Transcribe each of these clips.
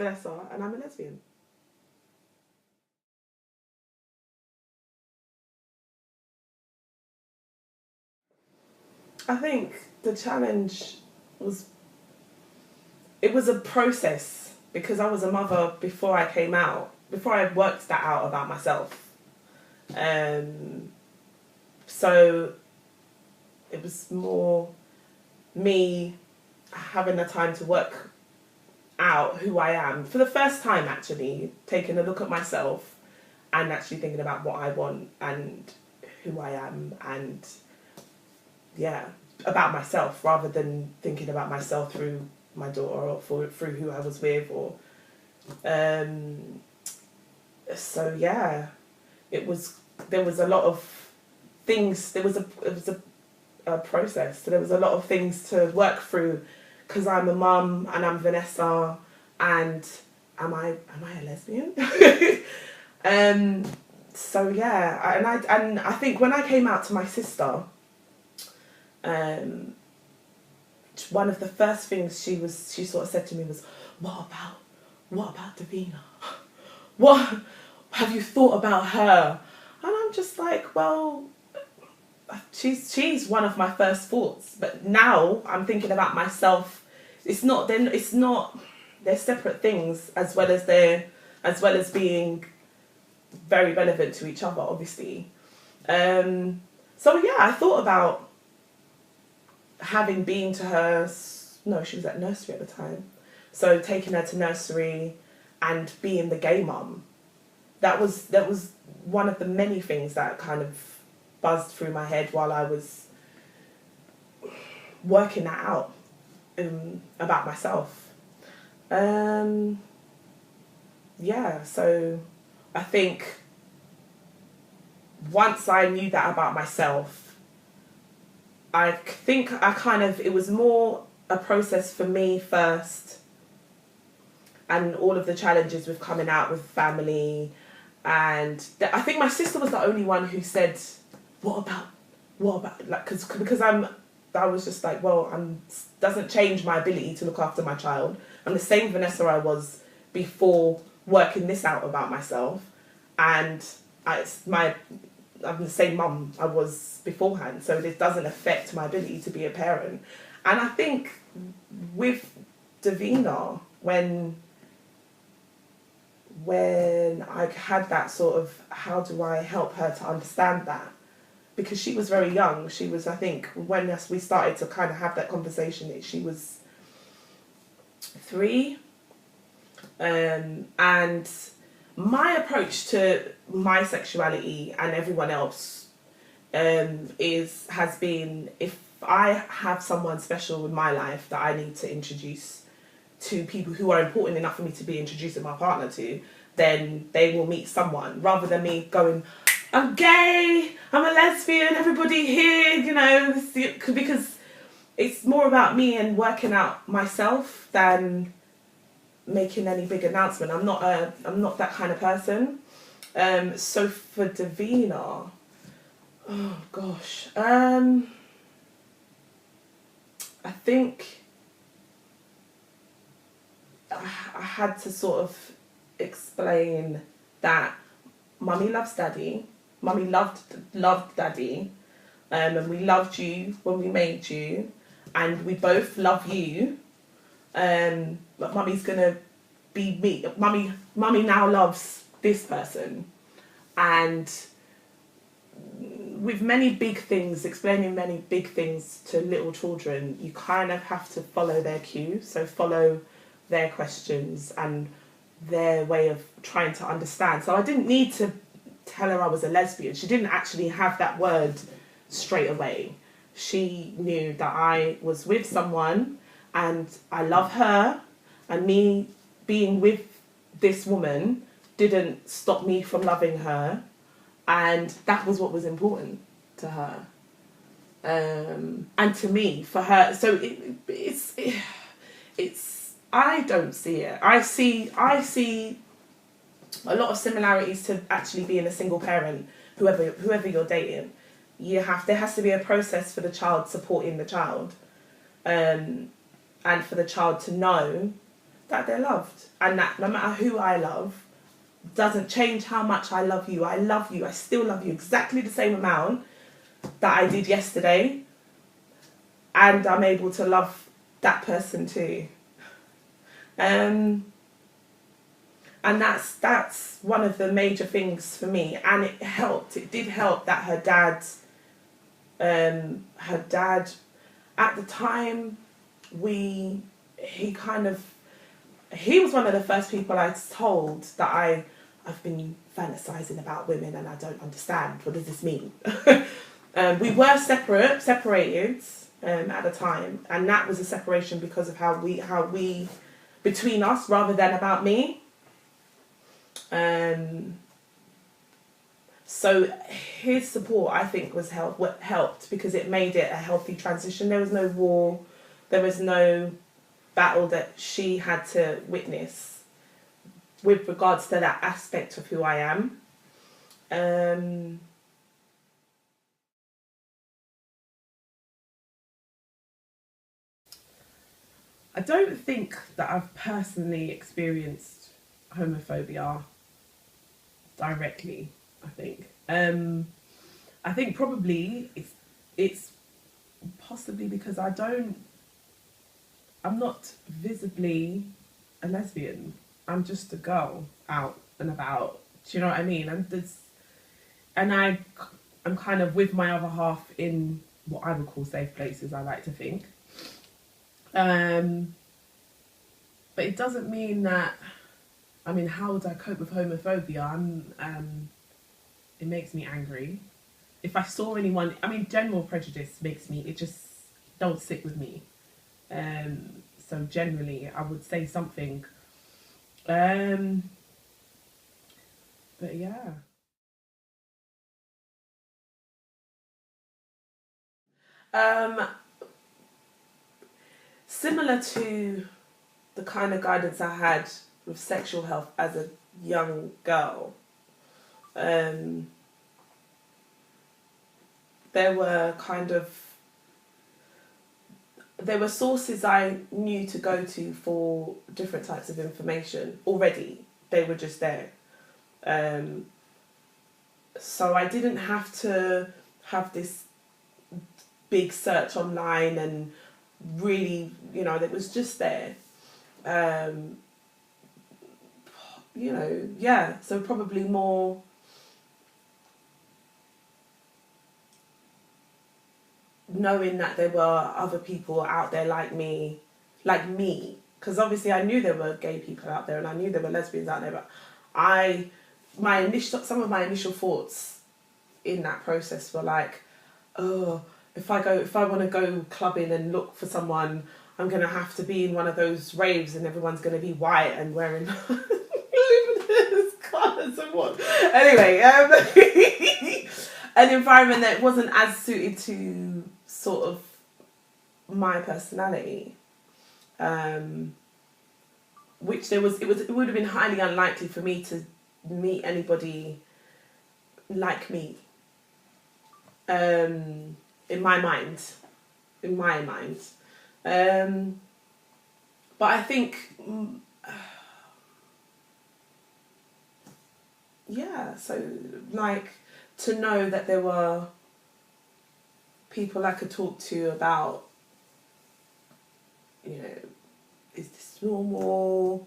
Vanessa, and I'm a lesbian. I think the challenge was, it was a process because I was a mother before I came out, before I worked that out about myself. So it was more me having the time to work out who I am for the first time, actually taking a look at myself and actually thinking about what I want and who I am, and yeah, about myself rather than thinking about myself through my daughter or through who I was with, or so yeah, there was a lot of things. It was a process. So there was a lot of things to work through because I'm a mum and I'm Vanessa, and am I a lesbian? So yeah, and I think when I came out to my sister, one of the first things she sort of said to me was, what about Davina? What have you thought about her? And I'm just like, well, she's one of my first thoughts, but now I'm thinking about myself. They're separate things, as well as being very relevant to each other, obviously. So yeah, I thought about having been to her. No, she was at nursery at the time, so taking her to nursery and being the gay mum. That was one of the many things that kind of buzzed through my head while I was working that out about myself. Yeah, so I think once I knew that about myself, I think it was more a process for me first, and all of the challenges with coming out with family, and I think my sister was the only one who said, what about, like, because I was just like, well, doesn't change my ability to look after my child. I'm the same Vanessa I was before working this out about myself, and I'm the same mum I was beforehand, so this doesn't affect my ability to be a parent. And I think with Davina, when I had that sort of, how do I help her to understand that? Because she was very young. She was, I think, when we started to kind of have that conversation, she was 3. And my approach to my sexuality and everyone else has been, if I have someone special in my life that I need to introduce to people who are important enough for me to be introducing my partner to, then they will meet someone, rather than me going, I'm gay, I'm a lesbian, everybody here, because it's more about me and working out myself than making any big announcement. I'm not that kind of person. So for Davina, oh gosh, I think I had to sort of explain that Mummy loves Daddy. Mummy loved Daddy, and we loved you when we made you, and we both love you. But Mummy's gonna be me. Mummy now loves this person, and with many big things, explaining many big things to little children, you kind of have to follow their cue. So follow their questions and their way of trying to understand. So I didn't need to tell her I was a lesbian. She didn't actually have that word straight away. She knew that I was with someone and I love her, and me being with this woman didn't stop me from loving her, and that was what was important to her, and to me, for her. So it's I don't see it. I see a lot of similarities to actually being a single parent. Whoever you're dating, there has to be a process for the child supporting the child, and for the child to know that they're loved, and that no matter who I love, doesn't change how much I love you. I love you. I still love you exactly the same amount that I did yesterday, and I'm able to love that person too. And that's one of the major things for me, and it did help that her dad at the time, he was one of the first people I told that I've been fantasizing about women and I don't understand, what does this mean? We were separated at the time, and that was a separation because of how we between us rather than about me. So his support, I think, helped because it made it a healthy transition. There was no war, there was no battle that she had to witness with regards to that aspect of who I am. I don't think that I've personally experienced homophobia directly. I think probably it's possibly because I'm not visibly a lesbian. I'm just a girl out and about. Do you know what I mean? I'm kind of with my other half in what I would call safe places, I like to think. But it doesn't mean that, I mean, how would I cope with homophobia? It makes me angry. If I saw anyone, I mean, general prejudice it just don't sit with me. So generally, I would say something. But yeah. Similar to the kind of guidance I had with sexual health as a young girl, there were sources I knew to go to for different types of information already. They were just there. So I didn't have to have this big search online and really, it was just there. So probably more knowing that there were other people out there like me, because obviously I knew there were gay people out there and I knew there were lesbians out there, but some of my initial thoughts in that process were like, oh, if I want to go clubbing and look for someone, I'm going to have to be in one of those raves and everyone's going to be white and wearing luminous colours and what. Anyway, an environment that wasn't as suited to sort of my personality. Which it would have been highly unlikely for me to meet anybody like me. In my mind. But I think, so like to know that there were people I could talk to about, is this normal?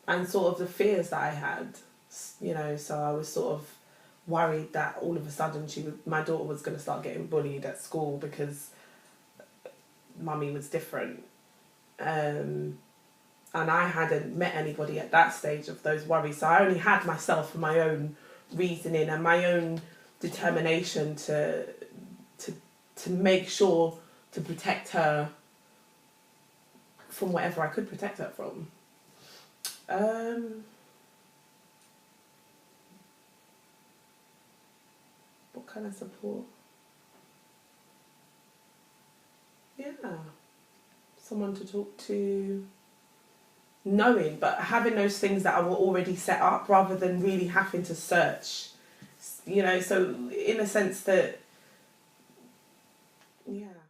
And sort of the fears that I had, so I was sort of worried that all of a sudden my daughter was going to start getting bullied at school because mummy was different. And I hadn't met anybody at that stage of those worries, so I only had myself and my own reasoning and my own determination to make sure to protect her from whatever I could protect her from. What kind of support? Yeah, someone to talk to, knowing, but having those things that were already set up rather than really having to search you know, so in a sense that, yeah.